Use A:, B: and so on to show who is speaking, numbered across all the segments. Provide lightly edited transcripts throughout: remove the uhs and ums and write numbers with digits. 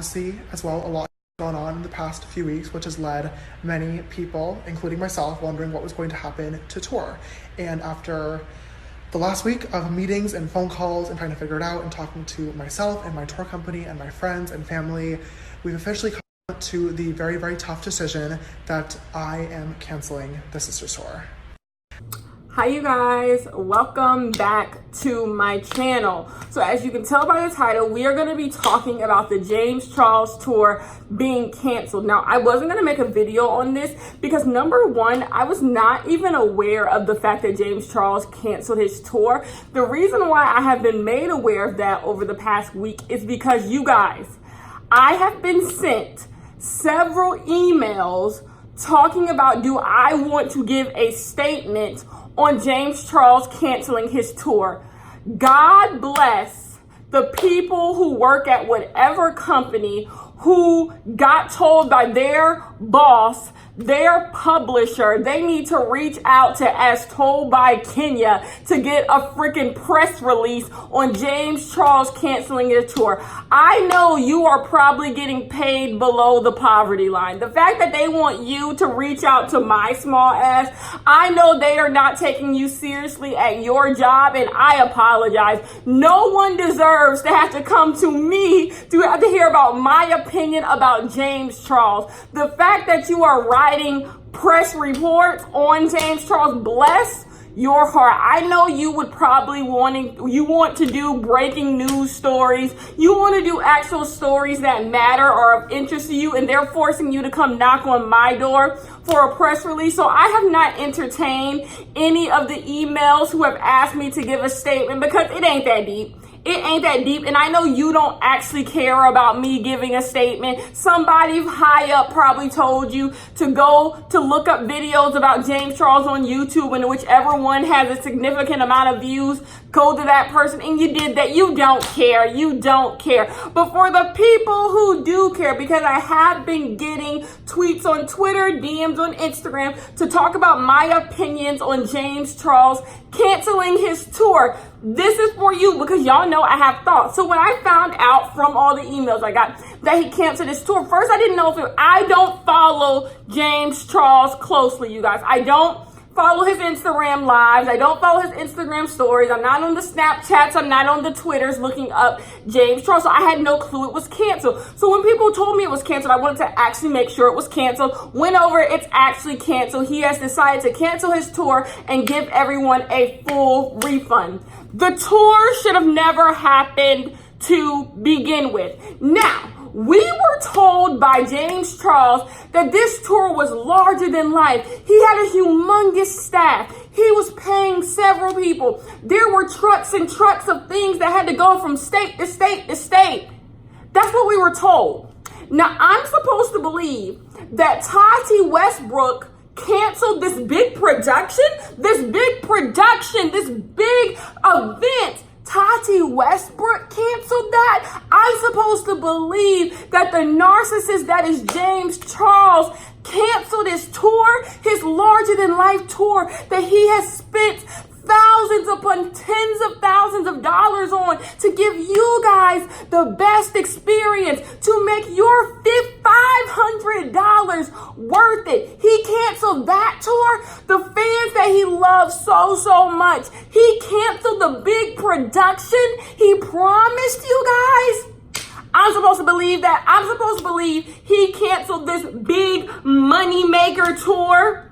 A: obviously, as well, a lot gone on in the past few weeks, which has led many people, including myself, wondering what was going to happen to tour. And after the last week of meetings and phone calls and trying to figure it out and talking to myself and my tour company and my friends and family, we've officially come to the very, very tough decision that I am canceling the Sisters Tour.
B: Hi you guys, welcome back to my channel. So as you can tell by the title, we are going to be talking about the James Charles tour being canceled. Now, I wasn't going to make a video on this because number one, I was not even aware of the fact that James Charles canceled his tour. The reason why I have been made aware of that over the past week is because you guys, I have been sent several emails talking about, do I want to give a statement on James Charles canceling his tour? God bless the people who work at whatever company who got told by their boss, their publisher, they need to reach out to As Told by Kenya to get a freaking press release on James Charles canceling his tour. I know you are probably getting paid below the poverty line. The fact that they want you to reach out to my small ass, I know they are not taking you seriously at your job, and I apologize. No one deserves to have to come to me to have to hear about my opinion about James Charles. The fact that you are writing press reports on James Charles, bless your heart. I know you would probably want to do breaking news stories. You want to do actual stories that matter or of interest to you, and they're forcing you to come knock on my door for a press release. So I have not entertained any of the emails who have asked me to give a statement because it ain't that deep. It ain't that deep, and I know you don't actually care about me giving a statement. Somebody high up probably told you to go to look up videos about James Charles on YouTube, and whichever one has a significant amount of views, go to that person, and you did that. You don't care. You don't care. But for the people who do care, because I have been getting tweets on Twitter, DMs on Instagram to talk about my opinions on James Charles canceling his tour. This is for you because y'all know I have thoughts. So when I found out from all the emails I got that he canceled his tour, first I didn't know if I don't follow James Charles closely, you guys. I don't follow his Instagram lives. I don't follow his Instagram stories. I'm not on the Snapchats. I'm not on the Twitters looking up James Charles. So I had no clue it was canceled. So when people told me it was canceled, I wanted to actually make sure it was canceled. Went over, it's actually canceled. He has decided to cancel his tour and give everyone a full refund. The tour should have never happened to begin with. Now, we were told by James Charles that this tour was larger than life. He had a humongous staff. He was paying several people. There were trucks and trucks of things that had to go from state to state to state. That's what we were told. Now, I'm supposed to believe that Tati Westbrook canceled this big production, this big event. Tati Westbrook canceled that? I'm supposed to believe that the narcissist that is James Charles canceled his tour, his larger than life tour that he has spent thousands upon tens of thousands of dollars on to give you guys the best experience, to make your $500 worth it. He canceled that tour. The fans that he loves so much. He canceled the big production he promised you guys. I'm supposed to believe that. I'm supposed to believe he canceled this big money maker tour.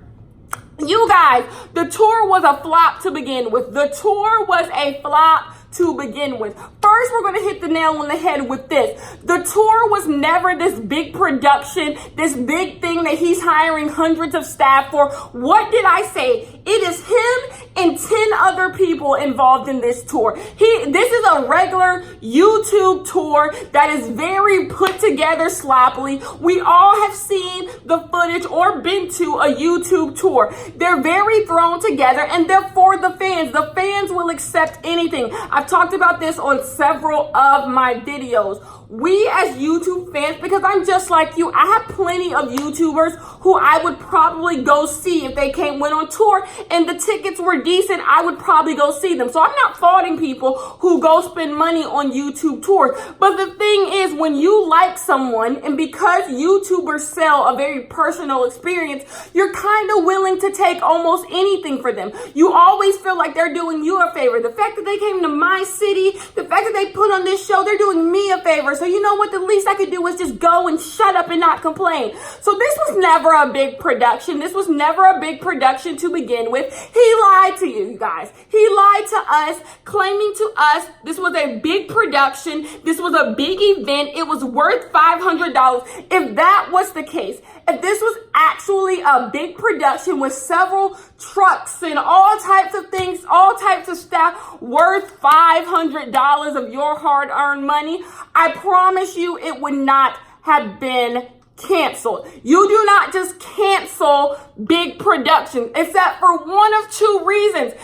B: You guys, the tour was a flop to begin with. The tour was a flop to begin with. First, we're going to hit the nail on the head with this. The tour was never this big production, this big thing that he's hiring hundreds of staff for. What did I say? It is him and 10 other people involved in this tour. This is a regular YouTube tour that is very put together sloppily. We all have seen the footage or been to a YouTube tour. They're very thrown together and they're for the fans. The fans will accept anything. I've talked about this on several of my videos. We as YouTube fans, because I'm just like you, I have plenty of YouTubers who I would probably go see if they went on tour and the tickets were decent, I would probably go see them. So I'm not faulting people who go spend money on YouTube tours. But the thing is, when you like someone, and because YouTubers sell a very personal experience, you're kind of willing to take almost anything for them. You always feel like they're doing you a favor. The fact that they came to my city, the fact that they put on this show, they're doing me a favor. So you know what? The least I could do is just go and shut up and not complain. So this was never a big production. This was never a big production to begin with. He lied to you guys. He lied to us, claiming to us this was a big production. This was a big event. It was worth $500. If that was the case, if this was actually a big production with several trucks and all types of things, all types of stuff worth $500 of your hard-earned money, I promise you it would not have been canceled. You do not just cancel big productions, except for one of two reasons.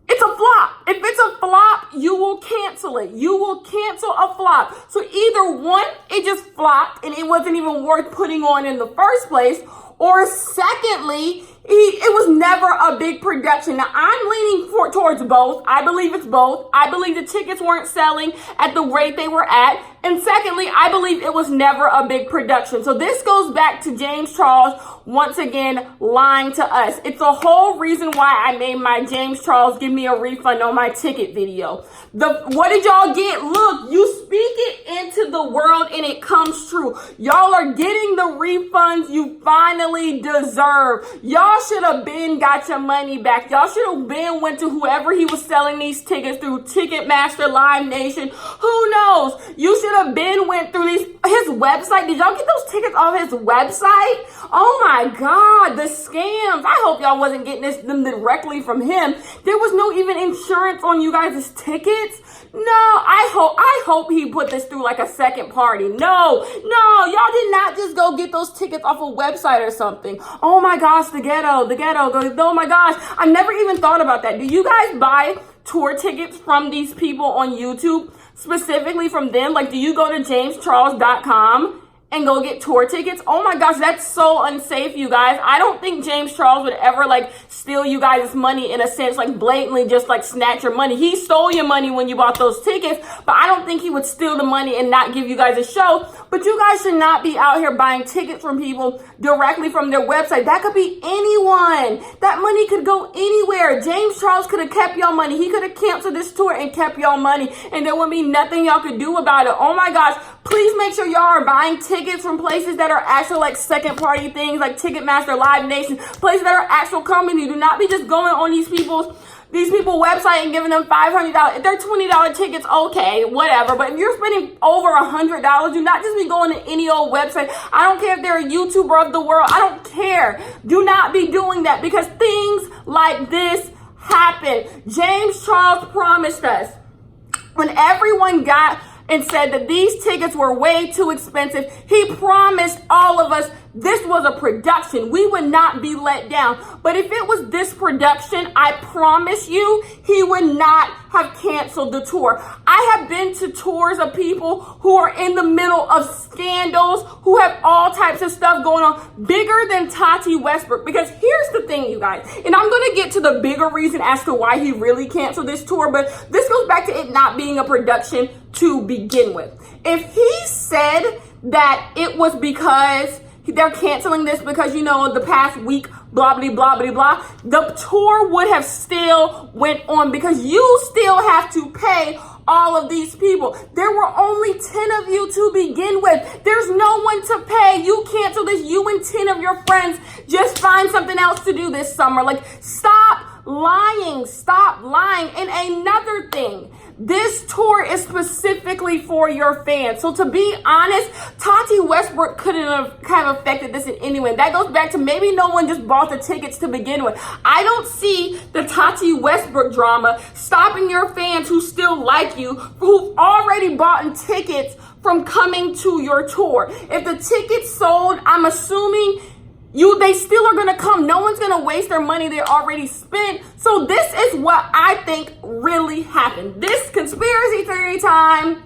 B: It's a flop. If it's a flop, you will cancel it. You will cancel a flop. So either one, it just flopped and it wasn't even worth putting on in the first place, or secondly, it was never a big production. Now, I'm leaning towards both. I believe it's both. I believe the tickets weren't selling at the rate they were at. And secondly, I believe it was never a big production. So this goes back to James Charles once again lying to us. It's the whole reason why I made my James Charles give me a refund on my ticket video. What did y'all get? Look, you speak it into the world and it comes true. Y'all are getting the refunds you finally deserve. Y'all should have been got your money back. Y'all should have been went to whoever he was selling these tickets through, Ticketmaster, Live Nation. Who knows? You should have been went through his website. Did y'all get those tickets off his website? Oh my God, the scams. I hope y'all wasn't getting them directly from him. There was no even insurance on you guys' tickets. No, I hope he put this through like a second party. No, y'all did not just go get those tickets off a website or something. Oh my gosh, the ghetto. Oh my gosh, I never even thought about that. Do you guys buy tour tickets from these people on YouTube? Specifically from them? Like, do you go to jamescharles.com and go get tour tickets? Oh my gosh, that's so unsafe, you guys. I don't think James Charles would ever like steal you guys' money in a sense, like blatantly just like snatch your money. He stole your money when you bought those tickets, but I don't think he would steal the money and not give you guys a show. But you guys should not be out here buying tickets from people directly from their website. That could be anyone. That money could go anywhere. James Charles could have kept y'all money. He could have canceled this tour and kept y'all money, and there would be nothing y'all could do about it. Oh my gosh, please make sure y'all are buying tickets from places that are actual like second party things like Ticketmaster, Live Nation, places that are actual companies. Do not be just going on these people's website and giving them $500. If they're $20 tickets, okay, whatever. But if you're spending over $100, do not just be going to any old website. I don't care if they're a YouTuber of the world. I don't care. Do not be doing that, because things like this happen. James Charles promised us when everyone got and said that these tickets were way too expensive, he promised all of us this was a production. We would not be let down. But if it was this production, I promise you, he would not have canceled the tour. I have been to tours of people who are in the middle of scandals, who have all types of stuff going on, bigger than Tati Westbrook. Because here's the thing, you guys, and I'm going to get to the bigger reason as to why he really canceled this tour, but this goes back to it not being a production to begin with. If he said that it was because they're canceling this because, you know, the past week, blah, blah, blah, blah, blah, the tour would have still went on, because you still have to pay all of these people. There were only 10 of you to begin with. There's no one to pay. You cancel this. You and 10 of your friends just find something else to do this summer. Like, stop lying. Stop lying. And another thing, this tour is specifically for your fans. So to be honest, Tati Westbrook couldn't have kind of affected this in any way. That goes back to maybe no one just bought the tickets to begin with. I don't see the Tati Westbrook drama stopping your fans who still like you, who've already bought tickets, from coming to your tour. If the tickets sold, I'm assuming they still are going to come. No one's going to waste their money they already spent. So this is what I think really happened. This conspiracy theory time.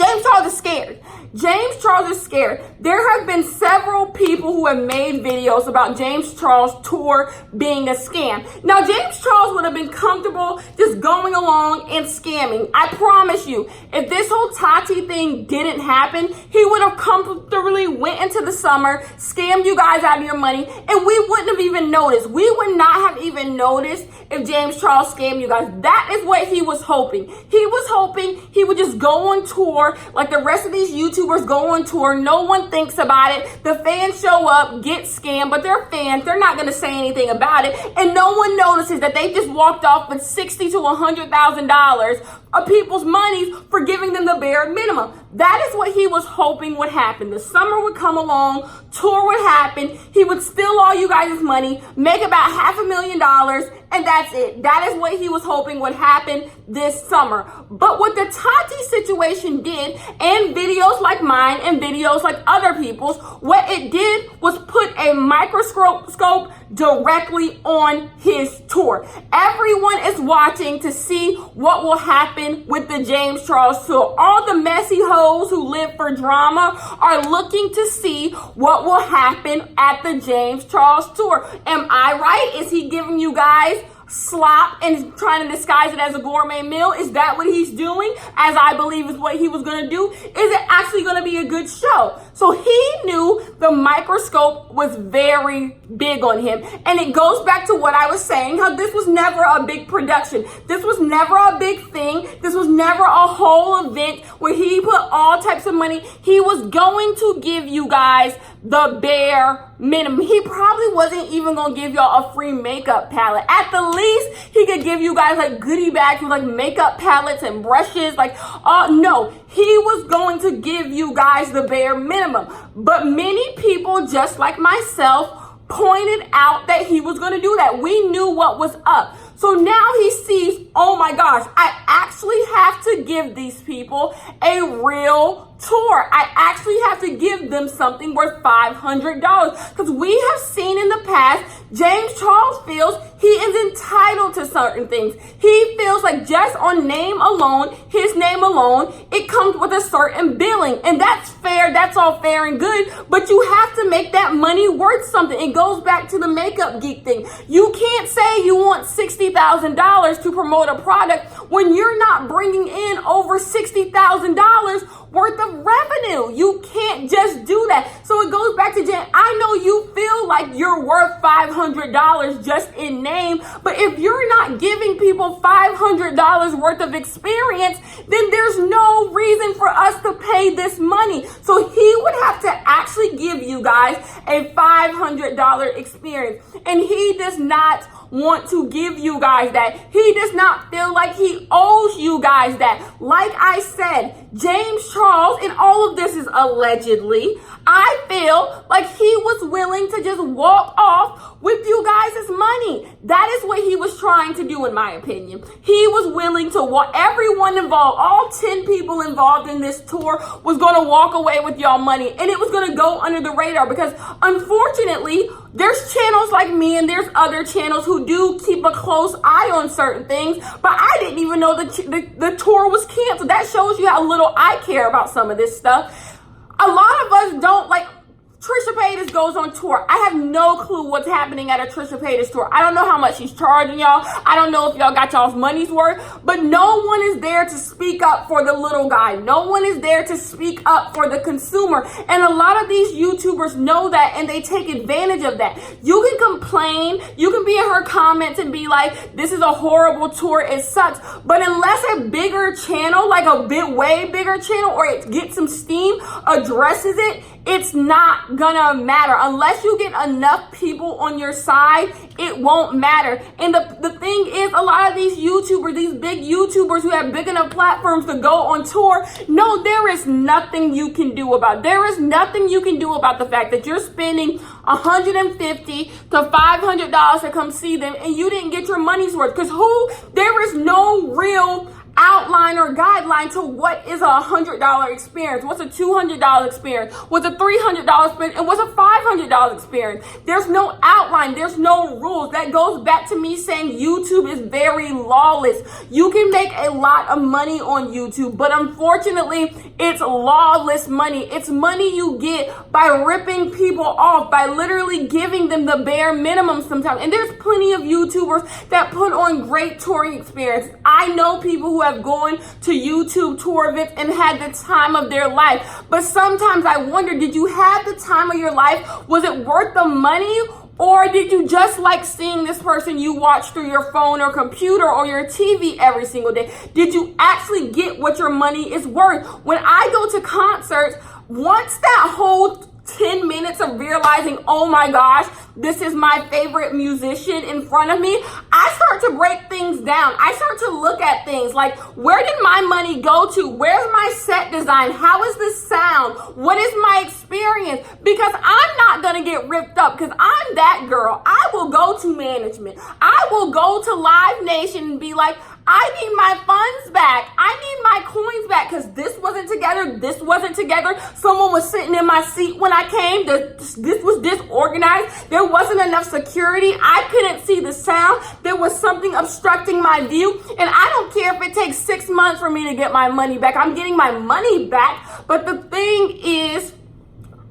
B: James Charles is scared. James Charles is scared. There have been several people who have made videos about James Charles' tour being a scam. Now, James Charles would have been comfortable just going along and scamming. I promise you, if this whole Tati thing didn't happen, he would have comfortably went into the summer, scammed you guys out of your money, and we wouldn't have even noticed. We would not have even noticed if James Charles scammed you guys. That is what he was hoping. He was hoping he would just go on tour like the rest of these YouTubers go on tour. No one thinks about it. The fans show up, get scammed, but they're fans. They're not going to say anything about it. And no one notices that they just walked off with $60,000 to $100,000 of people's monies for giving them the bare minimum. That is what he was hoping would happen. The summer would come along, tour would happen, he would steal all you guys' money, make about $500,000, and that's it. That is what he was hoping would happen this summer. But what the Tati situation did, and videos like mine and videos like other people's, what it did was put a microscope directly on his tour. Everyone is watching to see what will happen with the James Charles tour. All the messy hoes who live for drama are looking to see what will happen at the James Charles tour. Am I right? Is he giving you guys slop and trying to disguise it as a gourmet meal? Is that what he's doing? As I believe is what he was going to do. Is it actually going to be a good show? So he knew the microscope was very big on him. And it goes back to what I was saying, how this was never a big production. This was never a big thing. This was never a whole event where he put all types of money. He was going to give you guys the bare minimum. He probably wasn't even going to give y'all a free makeup palette. At the least, he could give you guys like goodie bags with like makeup palettes and brushes. No, he was going to give you guys the bare minimum. But many people, just like myself, pointed out that he was going to do that. We knew what was up. So now he sees, oh my gosh, I actually have to give these people a real tour. I actually have to give them something worth $500. Because we have seen in the past, James Charles feels he is entitled to certain things. He feels like just on name alone, his name alone, it comes with a certain billing. And that's fair. That's all fair and good. But you have to make that money worth something. It goes back to the makeup geek thing. You can't say you want $60,000 to promote a product when you're not bringing in over $60,000 worth of revenue. You can't just do that. So it goes back to Jen. I know you feel like you're worth $500 just in name, but if you're not giving people $500 worth of experience, then there's no reason for us to pay this money. So he would have to actually give you guys a $500 experience, and he does not want to give you guys that. He does not feel like he owes you guys that. Like I said, James Charles, and all of this is allegedly, I feel like he was willing to just walk off with you guys' money. That is what he was trying to do, in my opinion. He was willing to walk, everyone involved, all 10 people involved in this tour was going to walk away with y'all money, and it was going to go under the radar because unfortunately, there's channels like me and there's other channels who do keep a close eye on certain things, but I didn't even know the tour was canceled. That shows you how little I care about some of this stuff. A lot of us don't like. Trisha Paytas goes on tour. I have no clue what's happening at a Trisha Paytas tour. I don't know how much she's charging y'all. I don't know if y'all got y'all's money's worth, but no one is there to speak up for the little guy. No one is there to speak up for the consumer. And a lot of these YouTubers know that, and they take advantage of that. You can complain. You can be in her comments and be like, this is a horrible tour. It sucks. But unless a bigger channel, like a way bigger channel, or it gets some steam, addresses it, it's not gonna matter. Unless you get enough people on your side, it won't matter. And the thing is, a lot of these YouTubers, these big YouTubers who have big enough platforms to go on tour, no, there is nothing you can do about it. There is nothing you can do about the fact that you're spending $150 to $500 to come see them and you didn't get your money's worth. Because there is no real outline or guideline to what is a $100 experience, what's a $200 experience, what's a $300 experience, and what's a $500 experience. There's no outline, there's no rules. That goes back to me saying YouTube is very lawless. You can make a lot of money on YouTube, but unfortunately, it's lawless money. It's money you get by ripping people off, by literally giving them the bare minimum sometimes. And there's plenty of YouTubers that put on great touring experiences. I know people who have gone to YouTube tour events and had the time of their life. But sometimes I wonder, did you have the time of your life? Was it worth the money? Or did you just like seeing this person you watch through your phone or computer or your TV every single day? Did you actually get what your money is worth? When I go to concerts, once that whole 10 minutes of realizing, oh my gosh, this is my favorite musician in front of me, I start to break things down. I start to look at things like, where did my money go to? Where's my set design? How is the sound? What is my experience? Because I'm not going to get ripped up because I'm that girl. I will go to management. I will go to Live Nation and be like, I need my funds back. I need my coins back because this wasn't together. This wasn't together. Someone was sitting in my seat when I came. This was disorganized. There wasn't enough security. I couldn't see the sound. There was something obstructing my view. And I don't care if it takes 6 months for me to get my money back. I'm getting my money back. But the thing is,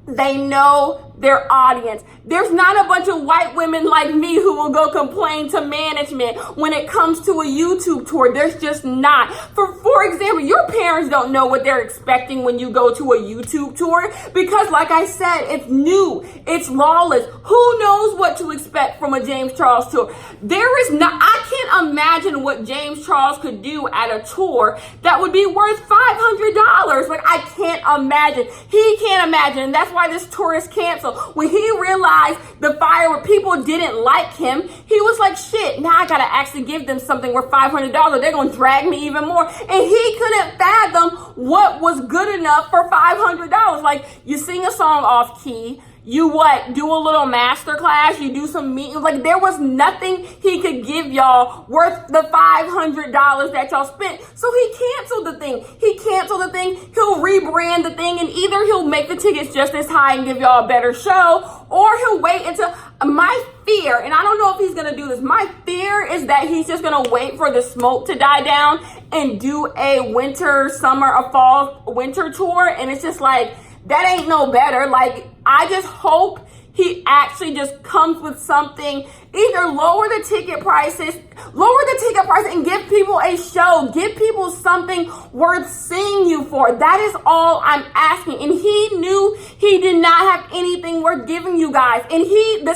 B: they know their audience. There's not a bunch of white women like me who will go complain to management when it comes to a YouTube tour. There's just not. For example, your parents don't know what they're expecting when you go to a YouTube tour because, like I said, it's new. It's lawless. Who knows what to expect from a James Charles tour? I can't imagine what James Charles could do at a tour that would be worth $500. Like, I can't imagine. He can't imagine. And that's why this tour is canceled. When he realized the fire where people didn't like him, he was like, shit, now I gotta actually give them something worth $500. They're gonna drag me even more. And he couldn't fathom what was good enough for $500. Like, you sing a song off key, you do a little master class, you do some meetings. Like, there was nothing he could give y'all worth the $500 that y'all spent. So he canceled the thing. He'll rebrand the thing, and either he'll make the tickets just as high and give y'all a better show, or he'll wait until, my fear, and I don't know if he's gonna do this, my fear is that he's just gonna wait for the smoke to die down and do a fall, winter tour. And it's just like, that ain't no better. Like, I just hope he actually just comes with something. Either lower the ticket prices and give people a show. Give people something worth seeing you for. That is all I'm asking. And he knew he did not have anything worth giving you guys. And the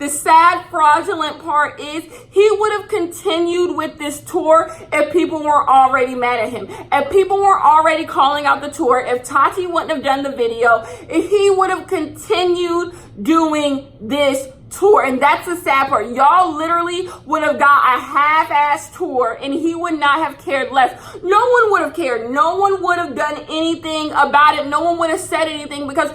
B: sad, fraudulent part is, he would have continued with this tour if people weren't already mad at him. If people weren't already calling out the tour, if Tati wouldn't have done the video, if he would have continued doing this tour. And that's the sad part. Y'all literally would have got a half-ass tour and he would not have cared less. No one would have cared. No one would have done anything about it. No one would have said anything because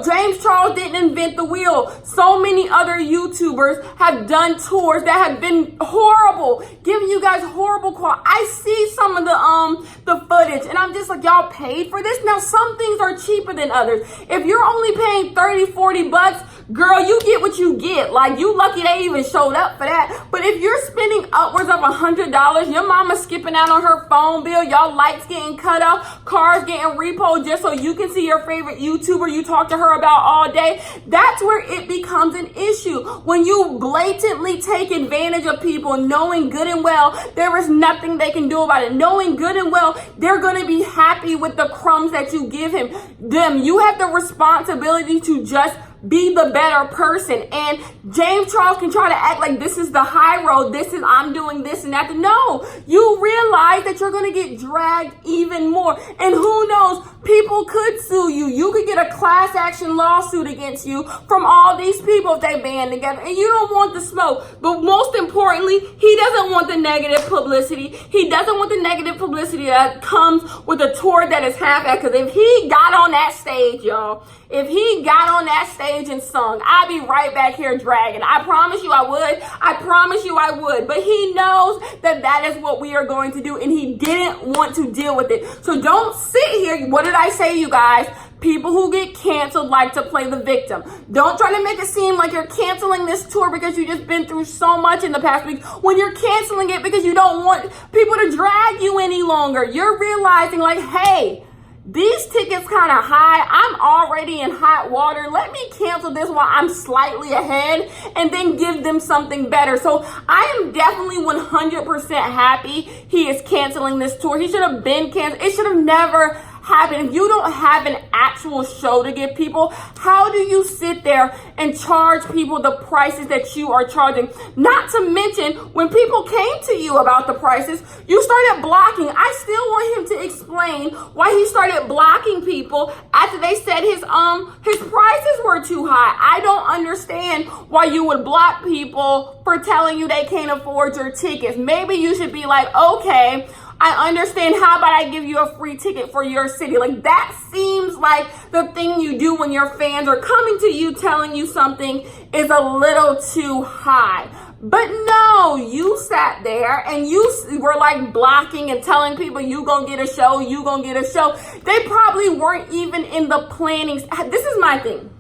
B: James Charles didn't invent the wheel. So many other YouTubers have done tours that have been horrible, giving you guys horrible quality. I see some of the footage and I'm just like, y'all paid for this? Now, some things are cheaper than others. If you're only paying $30-$40, girl, you get what you get. Like, you lucky they even showed up for that. But if you're spending upwards of $100, your mama skipping out on her phone bill, y'all lights getting cut off, cars getting repoed just so you can see your favorite YouTuber you talk to her about all day, that's where it becomes an issue. When you blatantly take advantage of people, knowing good and well there is nothing they can do about it, knowing good and well they're going to be happy with the crumbs that you give them. You have the responsibility to just be the better person. And James Charles can try to act like this is the high road, I'm doing this and that. No, you realize that you're going to get dragged even more. And who knows, people could sue you. You could get a class action lawsuit against you from all these people if they band together. And you don't want the smoke. But most importantly, he doesn't want the negative publicity. He doesn't want the negative publicity that comes with a tour that is half-assed. Because if he got on that stage, y'all, if he got on that stage stage and sung, I'd be right back here dragging. I promise you I would. I promise you I would. But he knows that that is what we are going to do, and he didn't want to deal with it. So don't sit here. What did I say, you guys? People who get canceled like to play the victim. Don't try to make it seem like you're canceling this tour because you just been through so much in the past week, when you're canceling it because you don't want people to drag you any longer. You're realizing like, hey, these tickets kind of high. I'm already in hot water. Let me cancel this while I'm slightly ahead and then give them something better. So I am definitely 100% happy he is canceling this tour. He should have been canceled. It should have never happened. If you don't have an actual show to give people, how do you sit there and charge people the prices that you are charging? Not to mention, when people came to you about the prices, you started blocking. I still want him to explain why he started blocking people after they said his prices were too high. I don't understand why you would block people for telling you they can't afford your tickets. Maybe you should be like, okay, I understand. How about I give you a free ticket for your city? Like, that seems like the thing you do when your fans are coming to you telling you something is a little too high. But no, you sat there and you were like blocking and telling people you gonna get a show, you gonna get a show. They probably weren't even in the planning. This is my thing.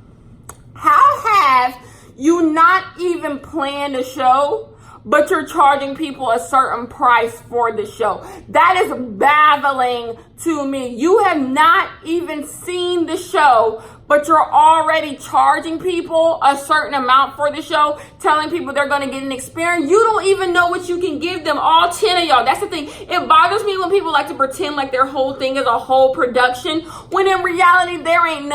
B: How have you not even planned a show, but you're charging people a certain price for the show? That is baffling to me. You have not even seen the show, but you're already charging people a certain amount for the show, telling people they're going to get an experience. You don't even know what you can give them, all 10 of y'all. That's the thing. It bothers me when people like to pretend like their whole thing is a whole production, when in reality there ain't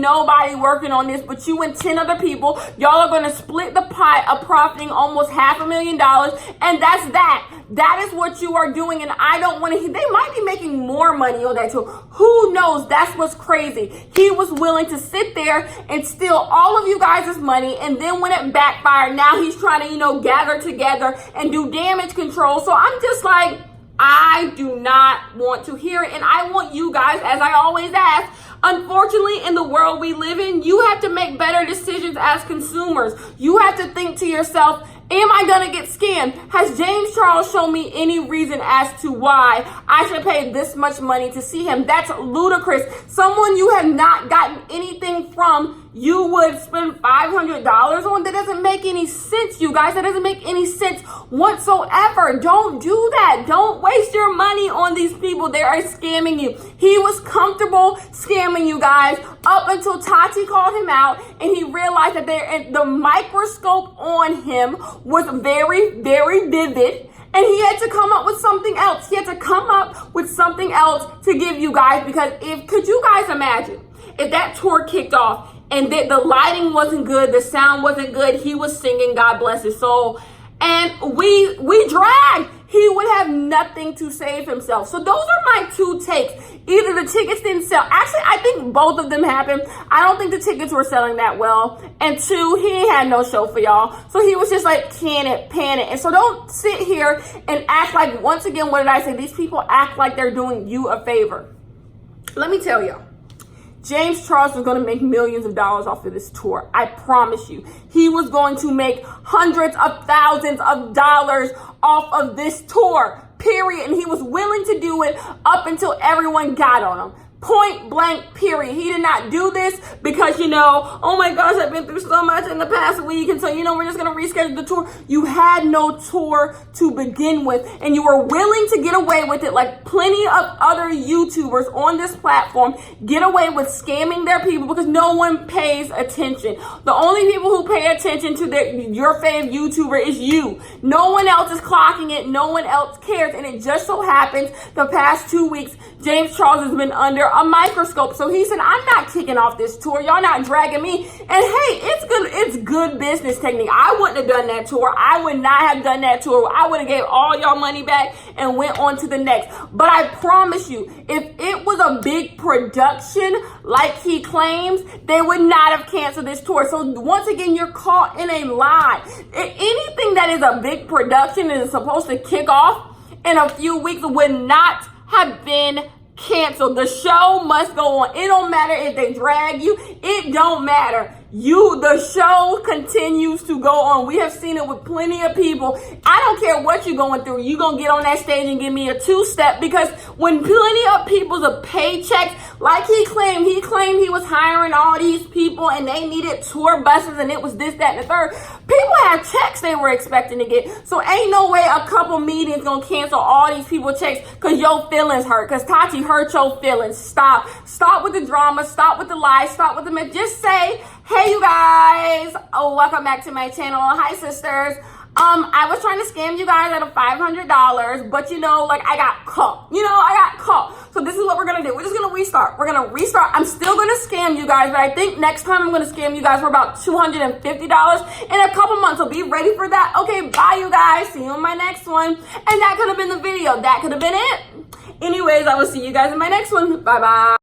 B: nobody working on this but you and 10 other people. Y'all are going to split the pie of profiting almost $500,000, and that's that. That is what you are doing, and I don't want to. They might be making more money on that too. Who knows? That's what's crazy. He was willing to sit there and steal all of you guys' money, and then when it backfired, now he's trying to, gather together and do damage control. So I'm just like, I do not want to hear it, and I want you guys, as I always ask, unfortunately, in the world we live in, you have to make better decisions as consumers. You have to think to yourself, am I going to get scammed? Has James Charles shown me any reason as to why I should pay this much money to see him? That's ludicrous. Someone you have not gotten anything from, you would spend $500 on? That doesn't make any sense, you guys. That doesn't make any sense whatsoever. Don't do that. Don't waste your money on these people. They are scamming you. He was comfortable scamming you guys up until Tati called him out and he realized that the microscope on him was very, very vivid. And he had to come up with something else. He had to come up with something else to give you guys, because could you guys imagine if that tour kicked off and the lighting wasn't good, the sound wasn't good, he was singing God Bless His Soul, and we dragged, he would have nothing to save himself. So those are my two takes. Either the tickets didn't sell. Actually, I think both of them happened. I don't think the tickets were selling that well. And two, he had no show for y'all. So he was just like, can it, pan it. And so don't sit here and act like, once again, what did I say? These people act like they're doing you a favor. Let me tell y'all. James Charles was going to make millions of dollars off of this tour. I promise you. He was going to make hundreds of thousands of dollars off of this tour, period. And he was willing to do it up until everyone got on him. Point blank, period. He did not do this because, oh my gosh, I've been through so much in the past week, and so, we're just going to reschedule the tour. You had no tour to begin with, and you were willing to get away with it like plenty of other YouTubers on this platform get away with scamming their people because no one pays attention. The only people who pay attention to your fave YouTuber is you. No one else is clocking it. No one else cares, and it just so happens the past 2 weeks, James Charles has been under a microscope. So he said, I'm not kicking off this tour. Y'all not dragging me. And hey, it's good business technique. I wouldn't have done that tour. I would not have done that tour. I would have gave all y'all money back and went on to the next. But I promise you, if it was a big production like he claims, they would not have canceled this tour. So once again, you're caught in a lie. Anything that is a big production and is supposed to kick off in a few weeks would not have been canceled. The show must go on. It don't matter if they drag you. It don't matter. the show continues to go on. We have seen it with plenty of people. I don't care what you're going through. You're going to get on that stage and give me a two-step, because when plenty of people's paychecks, like he claimed he was hiring all these people and they needed tour buses and it was this, that, and the third. People had checks they were expecting to get. So ain't no way a couple meetings going to cancel all these people checks because your feelings hurt, because Tati hurt your feelings. Stop with the drama. Stop with the lies. Stop with the myth. Just say, hey, you guys. Oh, welcome back to my channel. Hi, sisters. I was trying to scam you guys out of $500, but I got caught. So this is what we're going to do. We're just going to restart. I'm still going to scam you guys, but I think next time I'm going to scam you guys for about $250 in a couple months. So be ready for that. Okay, bye, you guys. See you in my next one. And that could have been the video. That could have been it. Anyways, I will see you guys in my next one. Bye-bye.